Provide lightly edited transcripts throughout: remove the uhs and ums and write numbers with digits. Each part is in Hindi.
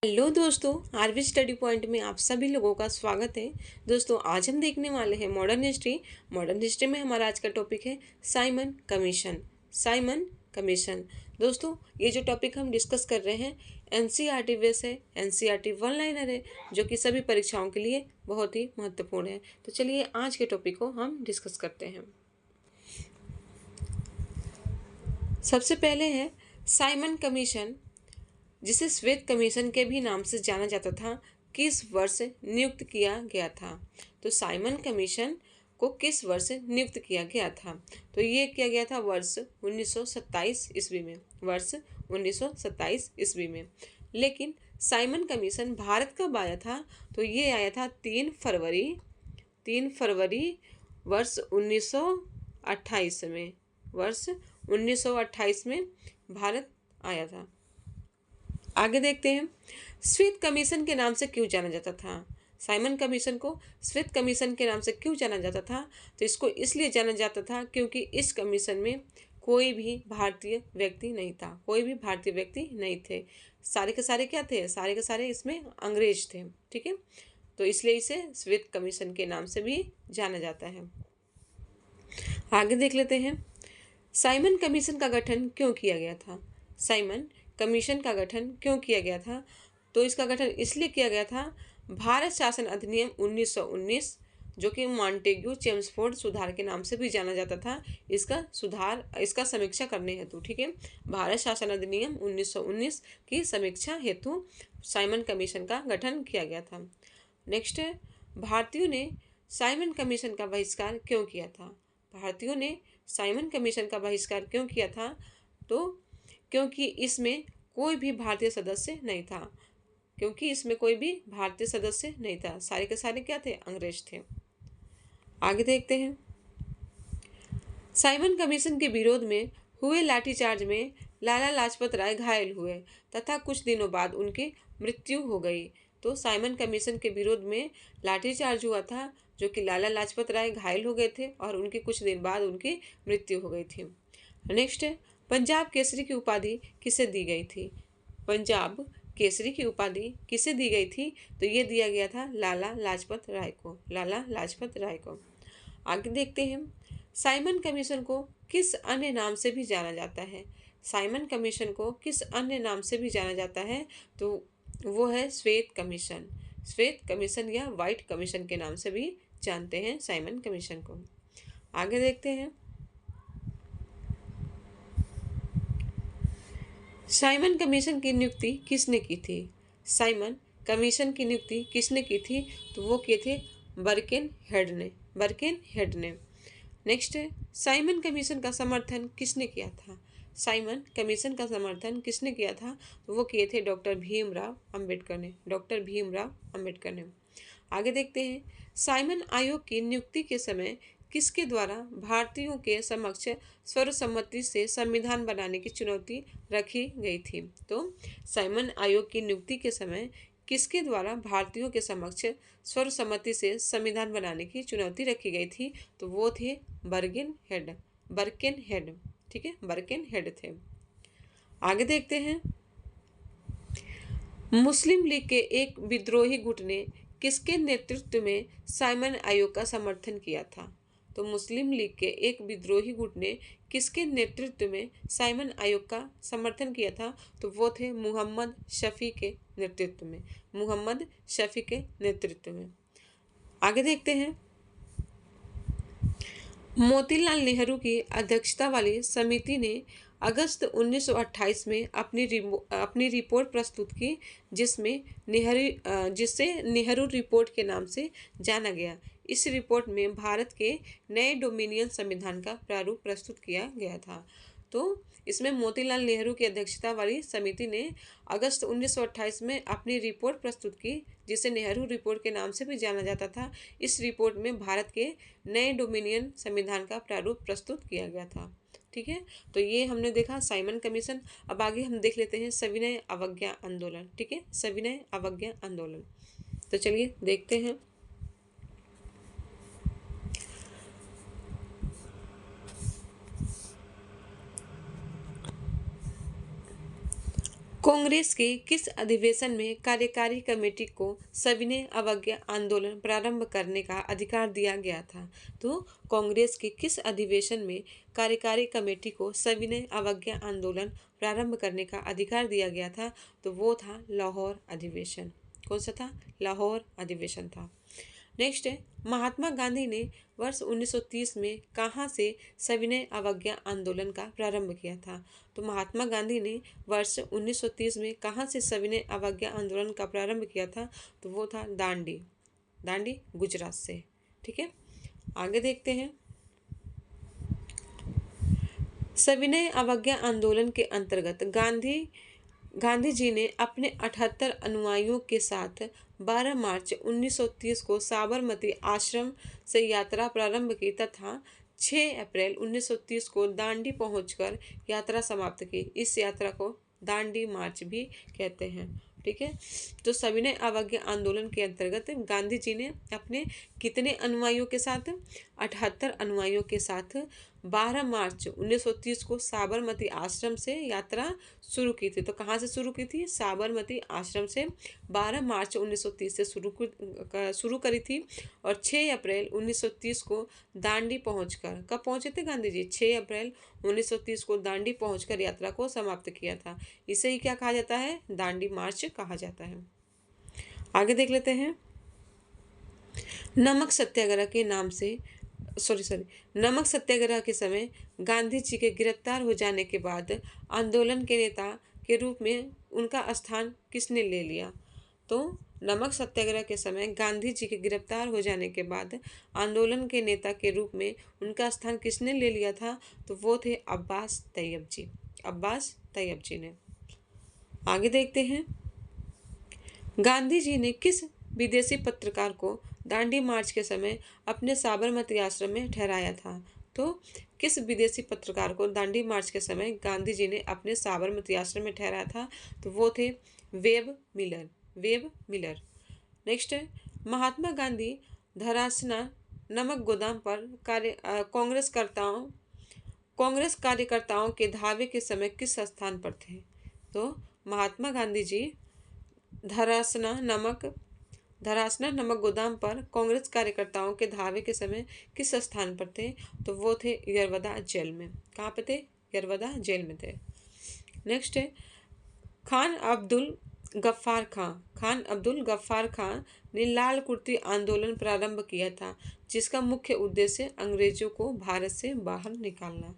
हेलो दोस्तों, आरवी स्टडी पॉइंट में आप सभी लोगों का स्वागत है। दोस्तों, आज हम देखने वाले हैं मॉडर्न हिस्ट्री। मॉडर्न हिस्ट्री में हमारा आज का टॉपिक है साइमन कमीशन। Simon commission. दोस्तों, ये जो टॉपिक हम डिस्कस कर रहे हैं एनसीईआरटी बेस है, एनसीईआरटी वन लाइनर है, जो कि सभी परीक्षाओं के लिए बहुत ही महत्वपूर्ण है। तो चलिए आज के टॉपिक को हम डिस्कस करते हैं। सबसे पहले है साइमन कमीशन, जिसे श्वेत कमीशन के भी नाम से जाना जाता था, किस वर्ष नियुक्त किया गया था। तो साइमन कमीशन को किस वर्ष नियुक्त किया गया था? तो ये किया गया था वर्ष 1927 ईस्वी में, वर्ष 1927 ईस्वी में। लेकिन साइमन कमीशन भारत कब आया था? तो ये आया था 3 फरवरी वर्ष 1928 में, वर्ष 1928 में भारत आया था। आगे देखते हैं, श्वेत कमीशन के नाम से क्यों जाना जाता था? साइमन कमीशन को श्वेत कमीशन के नाम से क्यों जाना जाता था? तो इसको इसलिए जाना जाता था क्योंकि इस कमीशन में कोई भी भारतीय व्यक्ति नहीं था, कोई भी भारतीय व्यक्ति नहीं थे। सारे के सारे क्या थे? सारे के सारे इसमें अंग्रेज थे। ठीक है, तो इसलिए इसे श्वेत कमीशन के नाम से भी जाना जाता है। आगे देख लेते हैं, साइमन कमीशन का गठन क्यों किया गया था? साइमन कमीशन का गठन क्यों किया गया था? तो इसका गठन इसलिए किया गया था, भारत शासन अधिनियम 1919, जो कि मॉन्टेग्यू चेम्सफोर्ड सुधार के नाम से भी जाना जाता था, इसका समीक्षा करने हेतु। ठीक है, भारत शासन अधिनियम 1919 की समीक्षा हेतु साइमन कमीशन का गठन किया गया था। नेक्स्ट है, भारतीयों ने साइमन कमीशन का बहिष्कार क्यों किया था? भारतीयों ने साइमन कमीशन का बहिष्कार क्यों किया था? तो क्योंकि इसमें कोई भी भारतीय सदस्य नहीं था, क्योंकि इसमें कोई भी भारतीय सदस्य नहीं था, सारे के सारे क्या थे? अंग्रेज थे। आगे देखते हैं, साइमन कमीशन के विरोध में हुए लाठीचार्ज में लाला लाजपत राय घायल हुए तथा कुछ दिनों बाद उनकी मृत्यु हो गई। तो साइमन कमीशन के विरोध में लाठीचार्ज हुआ था, जो कि लाला लाजपत राय घायल हो गए थे और उनके कुछ दिन बाद उनकी मृत्यु हो गई थी। नेक्स्ट है, पंजाब केसरी की उपाधि किसे दी गई थी? पंजाब केसरी की उपाधि किसे दी गई थी? तो ये दिया गया था लाला लाजपत राय को, लाला लाजपत राय को। आगे देखते हैं, साइमन कमीशन को किस अन्य नाम से भी जाना जाता है? साइमन कमीशन को किस अन्य नाम से भी जाना जाता है? तो वो है श्वेत कमीशन। श्वेत कमीशन या व्हाइट कमीशन के नाम से भी जानते हैं साइमन कमीशन को। आगे देखते हैं, साइमन कमीशन की नियुक्ति किसने की थी? साइमन कमीशन की नियुक्ति किसने की थी? तो वो किए थे बर्किनहेड ने, बर्किनहेड ने। नेक्स्ट है, साइमन कमीशन का समर्थन किसने किया था? साइमन कमीशन का समर्थन किसने किया था? तो वो किए थे डॉक्टर भीमराव अंबेडकर ने, डॉक्टर भीमराव अंबेडकर ने। आगे देखते हैं, साइमन आयोग की नियुक्ति के समय किसके द्वारा भारतीयों के समक्ष सर्वसम्मति से संविधान बनाने की चुनौती रखी गई थी? तो साइमन आयोग की नियुक्ति के समय किसके द्वारा भारतीयों के समक्ष सर्वसम्मति से संविधान बनाने की चुनौती रखी गई थी? तो वो थे बर्किनहेड, बर्किनहेड। ठीक है, बर्किनहेड थे। आगे देखते हैं, मुस्लिम लीग के एक विद्रोही गुट ने किसके नेतृत्व में साइमन आयोग का समर्थन किया था? तो मुस्लिम लीग के एक विद्रोही गुट ने किसके नेतृत्व में साइमन आयोग का समर्थन किया था? तो वो थे मोहम्मद शफी के नेतृत्व में, मोहम्मद शफी के नेतृत्व में। आगे देखते हैं, मोतीलाल नेहरू की अध्यक्षता वाली समिति ने अगस्त 1928 में अपनी रिपोर्ट प्रस्तुत की, जिसे नेहरू रिपोर्ट के नाम से जाना गया। इस रिपोर्ट में भारत के नए डोमिनियन संविधान का प्रारूप प्रस्तुत किया गया था। तो इसमें मोतीलाल नेहरू की अध्यक्षता वाली समिति ने अगस्त 1928 में अपनी रिपोर्ट प्रस्तुत की, जिसे नेहरू रिपोर्ट के नाम से भी जाना जाता था। इस रिपोर्ट में भारत के नए डोमिनियन संविधान का प्रारूप प्रस्तुत किया गया था। ठीक है, तो ये हमने देखा साइमन कमीशन। अब आगे हम देख लेते हैं सविनय अवज्ञा आंदोलन। ठीक है, सविनय अवज्ञा आंदोलन। तो चलिए देखते हैं। कांग्रेस के किस अधिवेशन में कार्यकारी कमेटी को सविनय अवज्ञा आंदोलन प्रारंभ करने का अधिकार दिया गया था? तो कांग्रेस के किस अधिवेशन में कार्यकारी कमेटी को सविनय अवज्ञा आंदोलन प्रारंभ करने का अधिकार दिया गया था? तो वो था लाहौर अधिवेशन। कौन सा था? लाहौर अधिवेशन था। नेक्स्ट है, महात्मा गांधी ने वर्ष 1930 में कहाँ से सविनय अवज्ञा आंदोलन का प्रारंभ किया था? तो महात्मा गांधी ने वर्ष 1930 में कहाँ से सविनय अवज्ञा आंदोलन का प्रारंभ किया था? तो वो था दांडी, दांडी गुजरात से। ठीक है, आगे देखते हैं। सविनय अवज्ञा आंदोलन के अंतर्गत गांधी जी ने अपने 78 अनुयायियों के साथ 12 मार्च 1930 को साबरमती आश्रम से यात्रा प्रारंभ की तथा 6 अप्रैल 1930 को दांडी पहुंचकर यात्रा समाप्त की। इस यात्रा को दांडी मार्च भी कहते हैं। ठीक है, तो सविनय अवज्ञा आंदोलन के अंतर्गत गांधी जी ने अपने कितने अनुयायियों के साथ? 78 अनुयायियों के साथ 12 मार्च 1930 को साबरमती आश्रम से यात्रा शुरू की थी। तो कहाँ से शुरू की थी? साबरमती आश्रम से 12 मार्च 1930 से शुरू करी थी और 6 अप्रैल 1930 को दांडी पहुंचकर, कब पहुंचे थे गांधी जी? 6 अप्रैल 1930 को दांडी पहुंचकर यात्रा को समाप्त किया था। इसे ही क्या कहा जाता है? दांडी मार्च कहा जाता है। आगे देख लेते हैं। नमक सत्याग्रह के नाम से नमक सत्याग्रह के समय गांधी जी के गिरफ्तार हो जाने के बाद आंदोलन के नेता के रूप में उनका स्थान किसने ले लिया? तो नमक सत्याग्रह के समय गांधी जी के गिरफ्तार हो जाने के बाद आंदोलन के नेता के रूप में उनका स्थान किसने ले लिया था? तो वो थे अब्बास तैयब जी, अब्बास तैयब जी ने। आगे देखते हैं। गांधी जी ने किस विदेशी पत्रकार को दांडी मार्च के समय अपने साबरमती आश्रम में ठहराया था? तो किस विदेशी पत्रकार को दांडी मार्च के समय गांधी जी ने अपने साबरमती आश्रम में ठहराया था? तो वो थे web Miller, web Miller. Next है, महात्मा गांधी धरासना नमक गोदाम पर कांग्रेस कार्यकर्ताओं के धावे के समय किस स्थान पर थे? तो महात्मा गांधी जी धरासना नमक गोदाम पर कांग्रेस कार्यकर्ताओं के धावे के समय किस स्थान पर थे? तो वो थे यरवदा जेल में। कहाँ पे थे? यरवदा जेल में थे। नेक्स्ट है, खान अब्दुल गफ्फार खान ने लाल कुर्ती आंदोलन प्रारंभ किया था, जिसका मुख्य उद्देश्य अंग्रेजों को भारत से बाहर निकालना।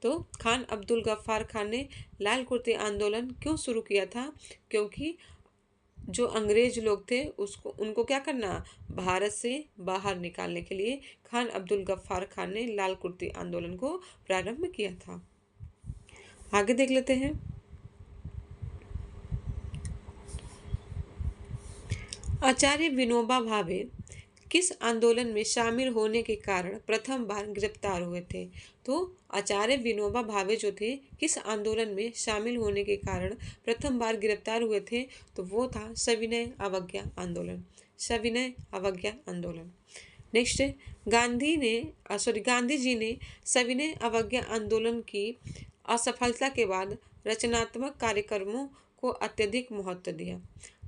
तो खान अब्दुल गफ्फार खान ने लाल कुर्ती आंदोलन क्यों शुरू किया था? क्योंकि जो अंग्रेज लोग थे उनको क्या करना? भारत से बाहर निकालने के लिए खान अब्दुल गफ्फार खान ने लाल कुर्ती आंदोलन को प्रारंभ किया था। आगे देख लेते हैं। आचार्य विनोबा भावे किस आंदोलन में शामिल होने के कारण प्रथम बार गिरफ्तार हुए थे? तो आचार्य विनोबा भावे जो थे किस आंदोलन में शामिल होने के कारण प्रथम बार गिरफ्तार हुए थे? तो वो था सविनय अवज्ञा आंदोलन, सविनय अवज्ञा आंदोलन। नेक्स्ट, गांधी जी ने सविनय अवज्ञा आंदोलन की असफलता के बाद रचनात्मक कार्यक्रमों को अत्यधिक महत्व दिया।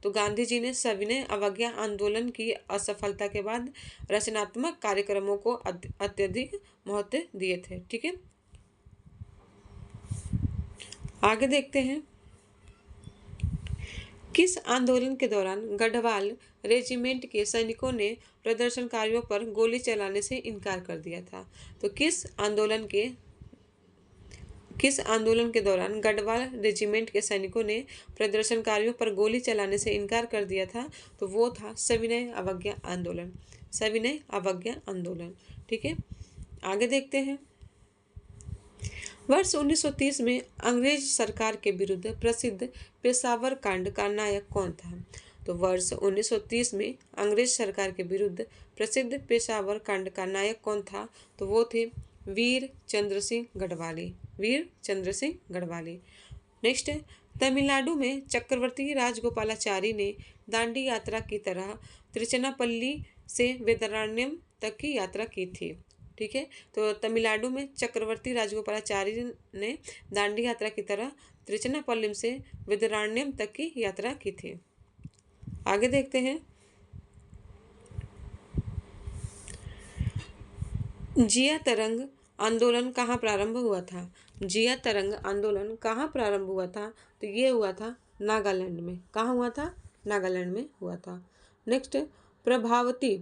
तो गांधी जी ने सविनय अवज्ञा आंदोलन की असफलता के बाद रचनात्मक कार्यक्रमों को अत्यधिक महत्व दिए थे। ठीक है, आगे देखते हैं। किस आंदोलन के दौरान गढ़वाल रेजिमेंट के सैनिकों ने प्रदर्शनकारियों पर गोली चलाने से इनकार कर दिया था? तो किस आंदोलन के दौरान गढ़वाल रेजिमेंट के सैनिकों ने प्रदर्शनकारियों पर गोली चलाने से इनकार कर दिया था? तो वो था सविनय अवज्ञा आंदोलन, सविनय अवज्ञा आंदोलन। ठीक है, आगे देखते हैं। वर्ष 1930 में अंग्रेज सरकार के विरुद्ध प्रसिद्ध पेशावर कांड का नायक कौन था? तो वर्ष 1930 में अंग्रेज सरकार के विरुद्ध प्रसिद्ध पेशावर कांड का नायक कौन था? तो वो थे वीर चंद्र सिंह गढ़वाली, वीर चंद्र सिंह गढ़वाली। नेक्स्ट है, तमिलनाडु में चक्रवर्ती राजगोपालाचारी ने दांडी यात्रा की तरह तिरुचिरापल्ली से वेदारण्यम तक की यात्रा की थी। ठीक है, तो तमिलनाडु में चक्रवर्ती राजगोपालाचारी ने दांडी यात्रा की तरह त्रिचनापल्लिम से विदराण्यम तक की यात्रा की थी। आगे देखते हैं। जिया तरंग आंदोलन कहाँ प्रारंभ हुआ था? जिया तरंग आंदोलन कहाँ प्रारंभ हुआ था? तो ये हुआ था नागालैंड में। कहाँ हुआ था? नागालैंड में हुआ था। नेक्स्ट, प्रभावती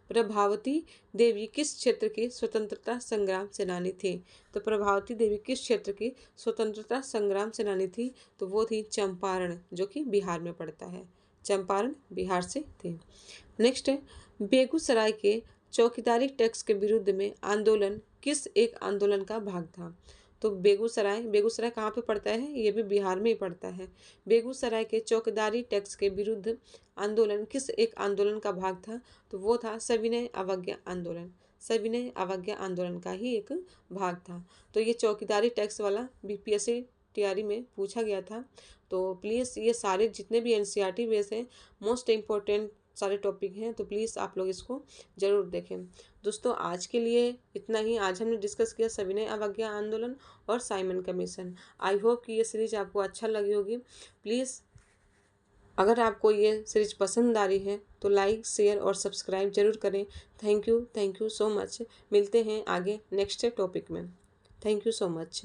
प्रभावती देवी किस क्षेत्र की स्वतंत्रता संग्राम सेनानी थी? तो प्रभावती देवी किस क्षेत्र की स्वतंत्रता संग्राम सेनानी थी? तो वो थी चंपारण, जो कि बिहार में पड़ता है। चंपारण बिहार से थी। नेक्स्ट, बेगूसराय के चौकीदारी टैक्स के विरुद्ध में आंदोलन किस एक आंदोलन का भाग था? तो बेगूसराय कहाँ पे पड़ता है? ये भी बिहार में ही पड़ता है। बेगूसराय के चौकीदारी टैक्स के विरुद्ध आंदोलन किस एक आंदोलन का भाग था? तो वो था सविनय अवज्ञा आंदोलन। सविनय अवज्ञा आंदोलन का ही एक भाग था। तो ये चौकीदारी टैक्स वाला बीपीएससी तैयारी में पूछा गया था। तो प्लीज़ ये सारे जितने भी एनसीईआरटी बेस हैं, मोस्ट इम्पोर्टेंट सारे टॉपिक हैं, तो प्लीज़ आप लोग इसको ज़रूर देखें। दोस्तों, आज के लिए इतना ही। आज हमने डिस्कस किया सविनय अवज्ञा आंदोलन और साइमन कमीशन। आई होप कि ये सीरीज आपको अच्छा लगी होगी। प्लीज़ अगर आपको ये सीरीज पसंद आ रही है तो लाइक, शेयर और सब्सक्राइब जरूर करें। Thank you so much. मिलते हैं आगे नेक्स्ट टॉपिक में। Thank you so much.